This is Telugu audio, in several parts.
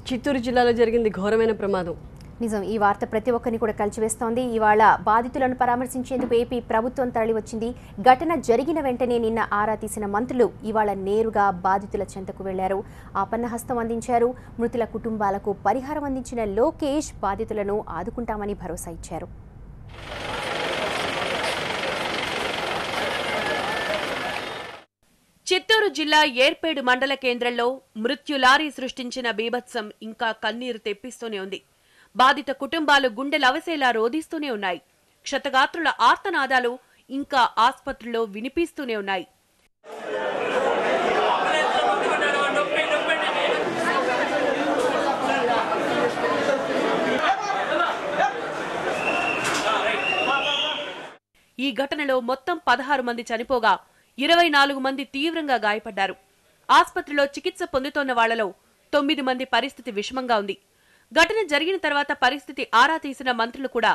చిత్తూరు జిల్లాలో జరిగింది ఘోరమైన ప్రమాదం. నిజం. ఈ వార్త ప్రతి ఒక్కరిని కూడా కలిచివేస్తోంది. ఇవాళ బాధితులను పరామర్శించేందుకు ఏపీ ప్రభుత్వం తరలివచ్చింది. ఘటన జరిగిన వెంటనే నిన్న ఆరా తీసిన మంత్రులు ఇవాళ నేరుగా బాధితుల చెంతకు వెళ్లారు. ఆపన్నహస్తం అందించారు. మృతుల కుటుంబాలకు పరిహారం అందించిన లోకేష్ బాధితులను ఆదుకుంటామని భరోసా ఇచ్చారు. చిత్తూరు జిల్లా ఏర్పేడు మండల కేంద్రంలో మృత్యు లారీ సృష్టించిన బీభత్సం ఇంకా కన్నీరు తెప్పిస్తూనే ఉంది. బాధిత కుటుంబాలు గుండెలవసేలా రోధిస్తూనే ఉన్నాయి. క్షతగాత్రుల ఆర్తనాదాలు ఇంకా ఆస్పత్రిలో వినిపిస్తూనే ఉన్నాయి. ఈ ఘటనలో మొత్తం 16 మంది చనిపోగా 24 మంది తీవ్రంగా గాయపడ్డారు. ఆస్పత్రిలో చికిత్స పొందుతోన్న వాళ్లలో 9 మంది పరిస్థితి విషమంగా ఉంది. ఘటన జరిగిన తర్వాత పరిస్థితి ఆరా తీసిన మంత్రులు కూడా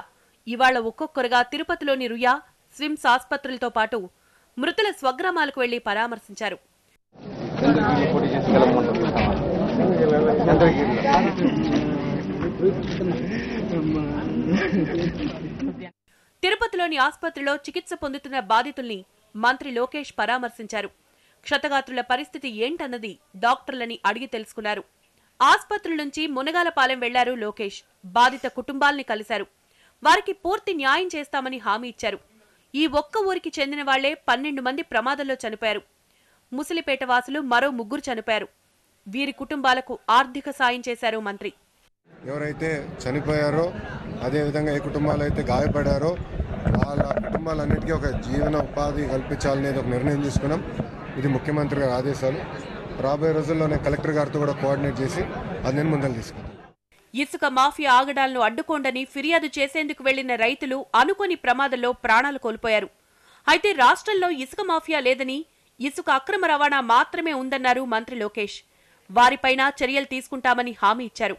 ఇవాళ ఒక్కొక్కరుగా తిరుపతిలోని రుయా, స్విమ్స్ ఆస్పత్రులతో పాటు మృతుల స్వగ్రామాలకు వెళ్లి పరామర్శించారు. తిరుపతిలోని ఆస్పత్రిలో చికిత్స పొందుతున్న బాధితుల్ని మంత్రి లోకేష్ పరామర్శించారు. క్షతగాత్రుల పరిస్థితి ఏంటన్నది డాక్టర్లని అడిగి తెలుసుకున్నారు. ఆస్పత్రి నుంచి మునగాలపాలెం వెళ్లారు లోకేష్. బాధిత కుటుంబాల్ని కలిశారు. వారికి పూర్తి న్యాయం చేస్తామని హామీ ఇచ్చారు. ఈ ఒక్క ఊరికి చెందిన వాళ్లే 12 మంది ప్రమాదంలో చనిపోయారు. ముసిలిపేట వాసులు మరో 3 చనిపోయారు. వీరి కుటుంబాలకు ఆర్థిక సాయం చేశారు మంత్రి. ఎవరైతే చనిపోయారో అదేవిధంగా ఏ కుటుంబాలు అయితే గాయపడారో వాళ్ళ కుటుంబాలన్నిటికీ ఒక జీవన ఉపాధి కల్పించాలనేది ఒక నిర్ణయం తీసుకున్నాం. ఇది ముఖ్యమంత్రి గారి ఆదేశాలు. రాబోయే రోజుల్లోనే కలెక్టర్ గారితో కూడా కోఆర్డినేట్ చేసి అది నేను ముందలు తీసుకుంటాను. ఇసుక మాఫియా ఆగడాలను అడ్డుకోండని ఫిర్యాదు చేసేందుకు వెళ్లిన రైతులు అనుకోని ప్రమాదంలో ప్రాణాలు కోల్పోయారు. అయితే రాష్ట్రంలో ఇసుక మాఫియా లేదని, ఇసుక అక్రమ రవాణా మాత్రమే ఉందన్నారు మంత్రి లోకేష్. వారిపైన చర్యలు తీసుకుంటామని హామీ ఇచ్చారు.